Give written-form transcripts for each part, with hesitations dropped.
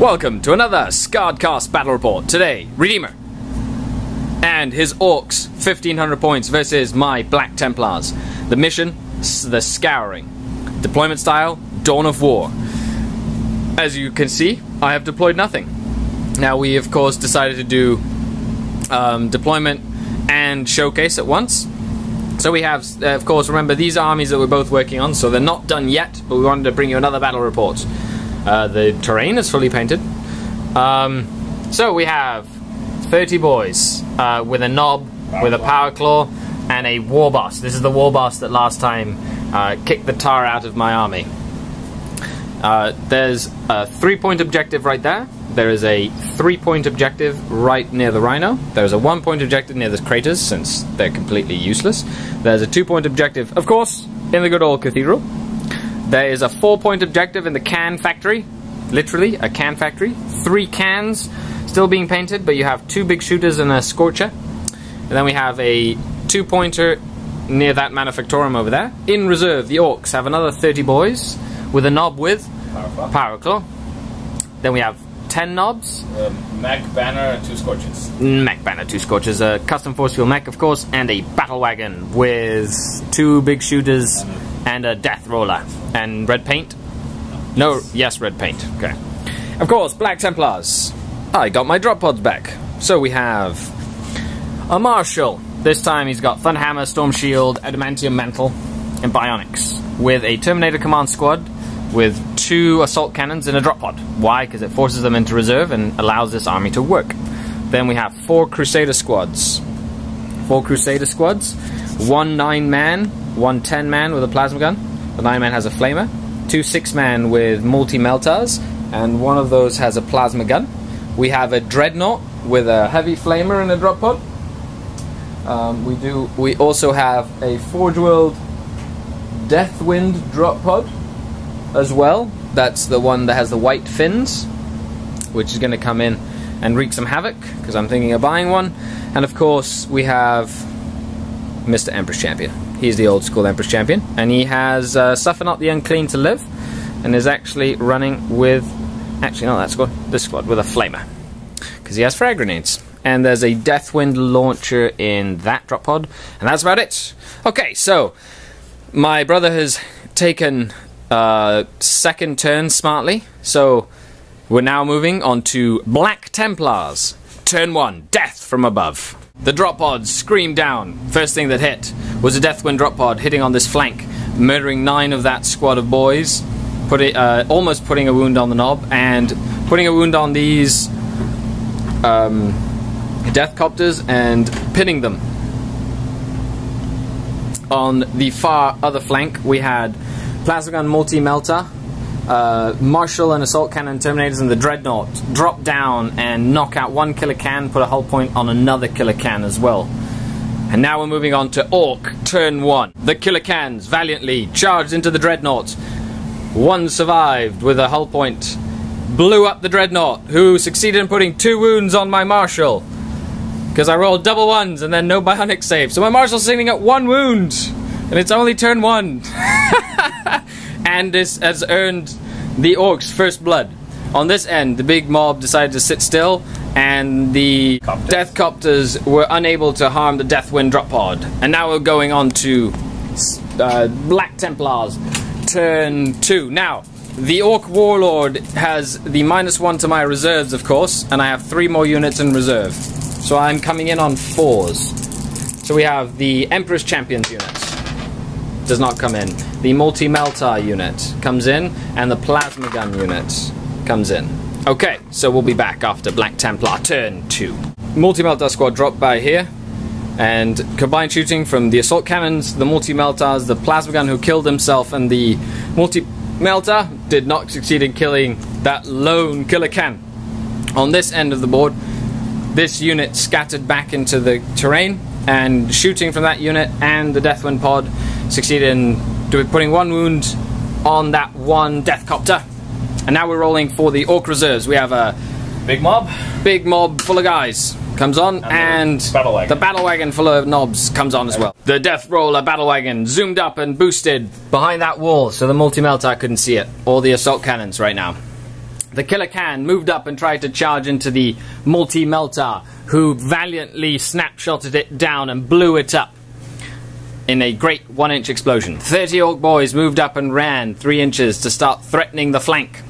Welcome to another Skardcast battle report. Today, Redeemer and his Orks, 1500 points versus my Black Templars. The mission, the Scouring. Deployment style, Dawn of War. As you can see, I have deployed nothing. Now we of course decided to do deployment and showcase at once. So we have, of course, remember these armies that we're both working on, so they're not done yet, but we wanted to bring you another battle report. The terrain is fully painted. So we have 30 boys with a knob, with a power claw, and a war boss. This is the war boss that last time kicked the tar out of my army. There's a 3-point objective right there. There is a 3-point objective right near the rhino. There's a 1-point objective near the craters, since they're completely useless. There's a 2-point objective, of course, in the good old cathedral. There is a 4-point objective in the can factory. Literally, a can factory. 3 cans still being painted, but you have 2 big shooters and a scorcher. And then we have a 2-pointer near that manufactorum over there. In reserve, the Orks have another 30 boys with a knob with power claw. Then we have 10 knobs. Mech banner, 2 scorches. Mech banner, 2 scorches. A custom force field mech, of course, and a battle wagon with 2 big shooters and a death roller. And red paint? No, yes, red paint. Okay. Of course, Black Templars. I got my drop pods back. So we have a Marshal. This time he's got Thunderhammer, Storm Shield, Adamantium Mantle, and Bionics. With a Terminator Command Squad with 2 assault cannons and a drop pod. Why? Because it forces them into reserve and allows this army to work. Then we have 4 Crusader squads. 4 Crusader squads. 1 9-man, 1 10-man with a plasma gun. The 9-man has a flamer. 2 6-man with multi-meltars, and one of those has a plasma gun. We have a Dreadnought with a heavy flamer and a drop pod. We also have a Forge World Deathwind drop pod as well. That's the one that has the white fins, which is going to come in and wreak some havoc, because I'm thinking of buying one. And of course we have Mr. Empress Champion. He's the old school Empress Champion, and he has Suffer Not the Unclean to live, and is actually running with, actually not that squad, this squad, with a flamer, because he has frag grenades. And there's a Deathwind launcher in that drop pod, and that's about it. Okay, so my brother has taken second turn smartly, so we're now moving on to Black Templars. Turn 1, Death from above. The drop pods screamed down. First thing that hit was a Deathwind drop pod hitting on this flank, murdering 9 of that squad of boys, almost putting a wound on the knob, and putting a wound on these death copters and pinning them. On the far other flank, we had plasma gun multi-melter, Marshal and assault cannon terminators, and the Dreadnought drop down and knock out 1 killer can, put a hull point on another killer can as well. And now we're moving on to Ork, turn 1. The killer cans valiantly charged into the Dreadnought. 1 survived with a hull point, blew up the Dreadnought, who succeeded in putting 2 wounds on my Marshal, because I rolled double 1s and then no bionic save. So my Marshal's sitting at 1 wound, and it's only turn 1. And this has earned the Orks first blood. On this end, the big mob decided to sit still, and the death copters were unable to harm the Deathwind drop pod. And now we're going on to Black Templars, turn 2. Now, the Ork Warlord has the -1 to my reserves, of course, and I have 3 more units in reserve. So I'm coming in on 4s. So we have the Empress Champions unit. Does not come in. The multi-meltar unit comes in, and the plasma gun unit comes in. Okay, so we'll be back after Black Templar turn 2. Multi-meltar squad dropped by here, and combined shooting from the assault cannons, the multi-meltars, the plasma gun who killed himself, and the multi-meltar did not succeed in killing that lone killer can. On this end of the board, this unit scattered back into the terrain, and shooting from that unit and the Deathwind pod succeeded in putting 1 wound on that 1 death copter. And now we're rolling for the Ork reserves. We have a big mob full of guys comes on, and the battle wagon full of knobs comes on as well. The death roller battle wagon zoomed up and boosted behind that wall, so the multi-meltar couldn't see it, or the assault cannons right now. The Killer Can moved up and tried to charge into the Multi-Melter, who valiantly snapshotted it down and blew it up in a great 1-inch explosion. 30 Ork boys moved up and ran 3 inches to start threatening the flank.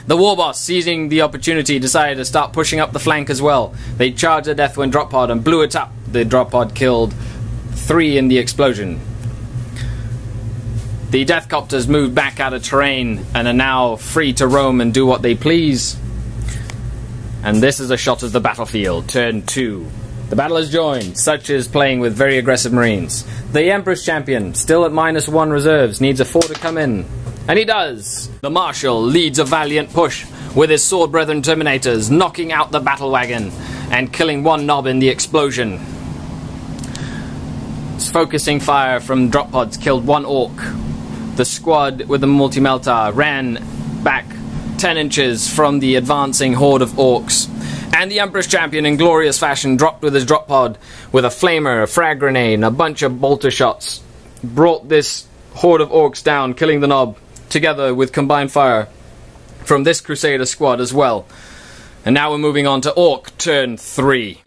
The Warboss, seizing the opportunity, decided to start pushing up the flank as well. They charged the Deathwind drop pod and blew it up. The drop pod killed 3 in the explosion. The Deathcopters moved back out of terrain and are now free to roam and do what they please. And this is a shot of the battlefield. Turn 2. The battle has joined. Such is playing with very aggressive Marines. The Empress Champion, still at -1 reserves, needs a 4 to come in. And he does! The Marshal leads a valiant push with his Sword Brethren Terminators, knocking out the battle wagon and killing 1 Nob in the explosion. Focusing fire from drop pods killed 1 Ork. The squad with the Multi-Melter ran back 10 inches from the advancing horde of Orks. And the Empress Champion, in glorious fashion, dropped with his drop pod with a flamer, a frag grenade, and a bunch of bolter shots. Brought this horde of Orks down, killing the Nob, together with combined fire from this Crusader squad as well. And now we're moving on to Ork turn 3.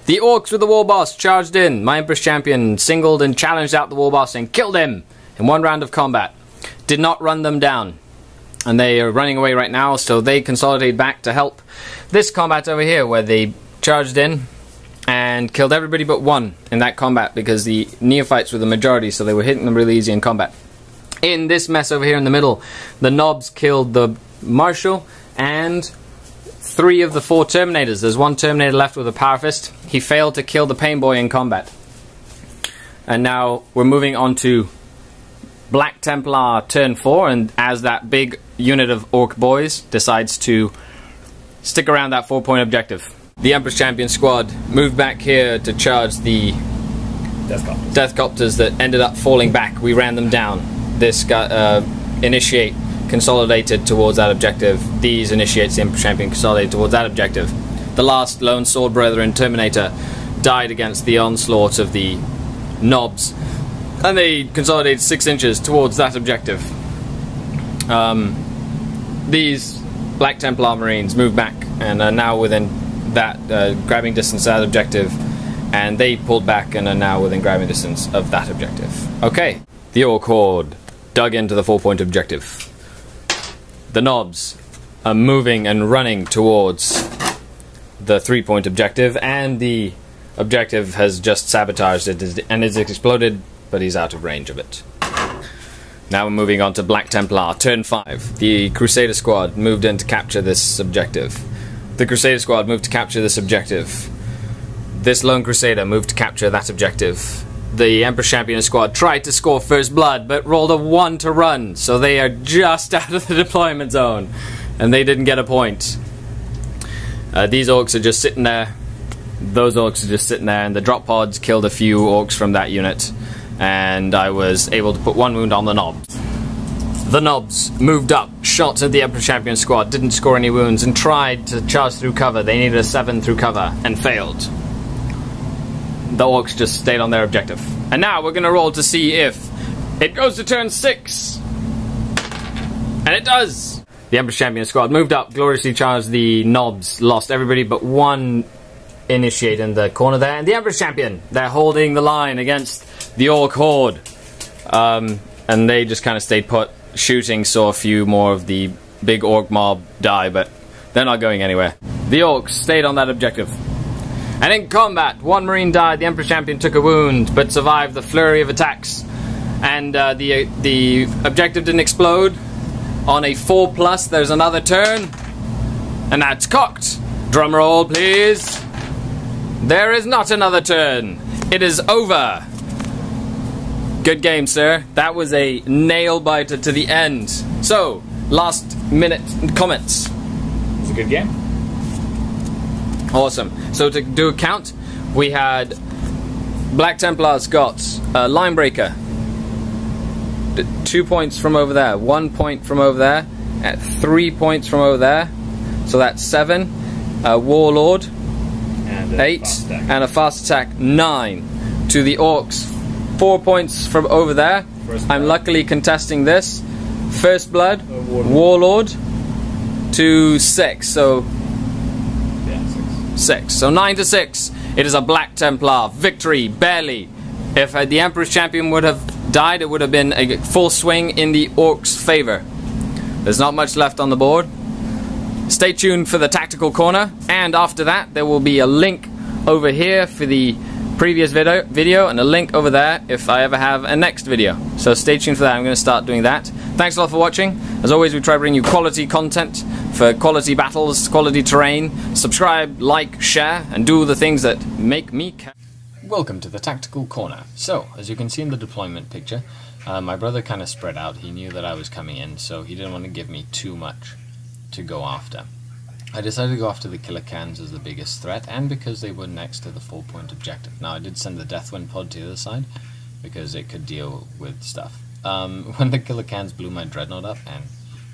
The Orks with the Warboss charged in. My Empress Champion singled and challenged out the Warboss and killed him in 1 round of combat. Did not run them down. And they are running away right now, so they consolidate back to help this combat over here, where they charged in and killed everybody but 1 in that combat, because the neophytes were the majority, so they were hitting them really easy in combat. In this mess over here in the middle, the Nobs killed the Marshal and 3 of the 4 Terminators. There's 1 Terminator left with a Power Fist. He failed to kill the Pain Boy in combat. And now we're moving on to Black Templar turn 4, and as that big unit of Ork boys decides to stick around that 4-point objective. The Empress Champion squad moved back here to charge the Deathcopters that ended up falling back. We ran them down. This got initiate consolidated towards that objective. These initiates the Empress Champion consolidated towards that objective. The last lone Sword Brethren Terminator died against the onslaught of the Nobs, and they consolidated 6 inches towards that objective. These Black Templar Marines moved back and are now within that grabbing distance of that objective, and they pulled back and are now within grabbing distance of that objective. Okay, the Ork Horde dug into the 4-point objective. The Nobs are moving and running towards the 3-point objective, and the objective has just sabotaged it and it's exploded, but he's out of range of it. Now we're moving on to Black Templar, turn 5. The Crusader squad moved in to capture this objective. The Crusader squad moved to capture this objective. This lone Crusader moved to capture that objective. The Empress Champion squad tried to score first blood, but rolled a 1 to run, so they are just out of the deployment zone, and they didn't get a point. These Orks are just sitting there. Those Orks are just sitting there, and the drop pods killed a few Orks from that unit, and I was able to put 1 wound on the Nobs. The Nobs moved up, shot at the Emperor Champion squad, didn't score any wounds, and tried to charge through cover. They needed a 7 through cover, and failed. The Orks just stayed on their objective. And now we're going to roll to see if it goes to turn 6. And it does! The Emperor Champion squad moved up, gloriously charged the Nobs, lost everybody but 1 initiate in the corner there, and the Empress Champion, they're holding the line against the Ork Horde, and they just kind of stayed put, shooting, saw a few more of the big Ork mob die, but they're not going anywhere. The Orks stayed on that objective, and in combat 1 Marine died. The Empress Champion took a wound but survived the flurry of attacks, and the objective didn't explode. On a 4+, there's another turn, and that's cocked. Drum roll, please. There is not another turn. It is over. Good game, sir. That was a nail-biter to the end. So, last minute comments. It was a good game. Awesome. So to do a count, we had Black Templars got Linebreaker. 2 points from over there. 1 point from over there. At 3 points from over there. So that's 7. Warlord. 8, and a fast attack 9. To the Orks, 4 points from over there. I'm luckily contesting this. First Blood, Warlord, to 6. So Yeah, 6. 6. So 9 to 6. It is a Black Templar victory, barely. If the Emperor's Champion would have died, it would have been a full swing in the Orks' favor. There's not much left on the board. Stay tuned for the Tactical Corner, and after that there will be a link over here for the previous video and a link over there if I ever have a next video. So stay tuned for that. I'm going to start doing that. Thanks a lot for watching. As always, we try to bring you quality content for quality battles, quality terrain. Subscribe, like, share, and do the things that make me care. Welcome to the Tactical Corner. So, as you can see in the deployment picture, my brother kind of spread out. He knew that I was coming in, so he didn't want to give me too much to go after. I decided to go after the killer cans as the biggest threat, and because they were next to the 4-point objective. Now, I did send the Deathwind pod to the other side, because it could deal with stuff. When the killer cans blew my Dreadnought up, and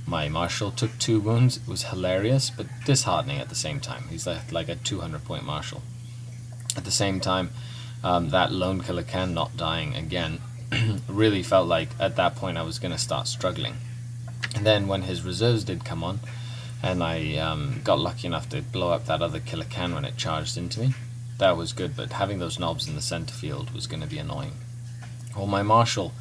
my Marshal took 2 wounds, it was hilarious, but disheartening at the same time. He's like a 200-point Marshal. At the same time, that lone killer can not dying again really felt like, at that point, I was going to start struggling. And then when his reserves did come on, and I got lucky enough to blow up that other killer can when it charged into me, that was good, but having those knobs in the center field was going to be annoying. Well, my Marshal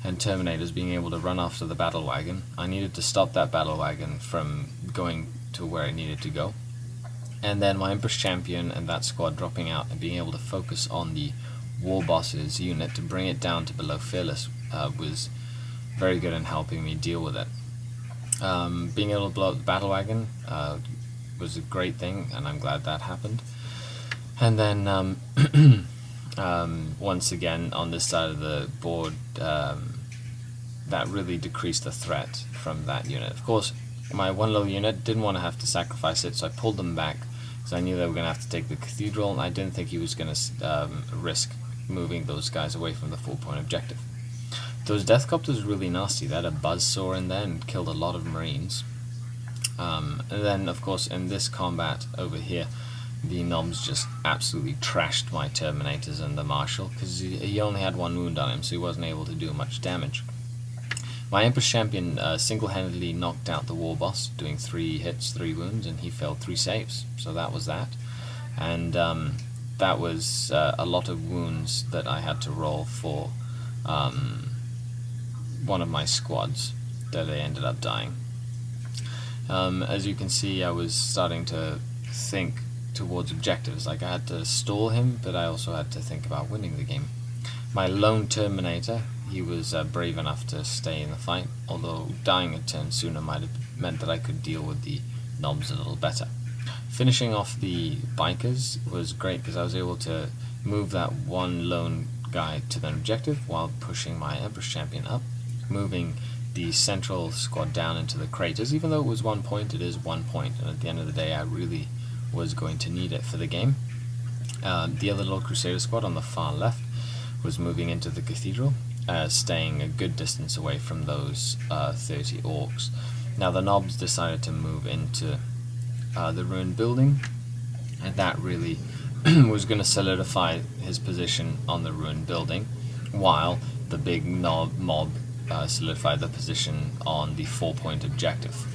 and Terminators being able to run after the battle wagon, I needed to stop that battle wagon from going to where it needed to go. And then my Empress Champion and that squad dropping out and being able to focus on the War Boss's unit to bring it down to below Fearless was very good in helping me deal with it. Being able to blow up the battle wagon was a great thing, and I'm glad that happened. And then once again on this side of the board, that really decreased the threat from that unit. Of course, my one little unit didn't want to have to sacrifice it, so I pulled them back because I knew they were going to have to take the cathedral, and I didn't think he was going to risk moving those guys away from the 4-point objective. Those Death Copters were really nasty. They had a buzzsaw in there and killed a lot of Marines. And then, of course, in this combat over here, the Knobs just absolutely trashed my Terminators and the Marshal, because he only had 1 wound on him, so he wasn't able to do much damage. My Empress Champion single-handedly knocked out the War Boss, doing 3 hits, 3 wounds, and he failed 3 saves. So that was that. And that was a lot of wounds that I had to roll for one of my squads that they ended up dying. As you can see, I was starting to think towards objectives. Like, I had to stall him, but I also had to think about winning the game. My lone Terminator, he was brave enough to stay in the fight, although dying a turn sooner might have meant that I could deal with the Knobs a little better. Finishing off the Bikers was great because I was able to move that one lone guy to the objective while pushing my Empress Champion up, moving the central squad down into the craters. Even though it was 1 point, it is 1 point, and at the end of the day I really was going to need it for the game. The other little Crusader squad on the far left was moving into the cathedral, staying a good distance away from those 30 Orks. Now the Knobs decided to move into the ruined building, and that really was going to solidify his position on the ruined building, while the big mob solidified the position on the 4-point objective.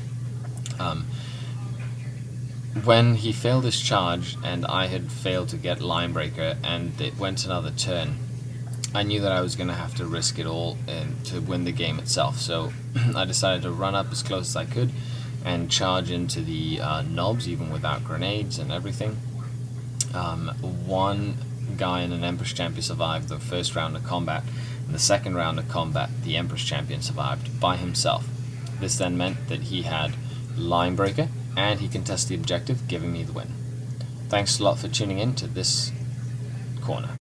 When he failed his charge and I had failed to get Linebreaker and it went another turn, I knew that I was going to have to risk it all to win the game itself. So I decided to run up as close as I could and charge into the Knobs, even without grenades and everything. One guy in an Empress Champion survived the first round of combat. In the second round of combat, the Empress Champion survived by himself. This then meant that he had Linebreaker, and he contested the objective, giving me the win. Thanks a lot for tuning in to this corner.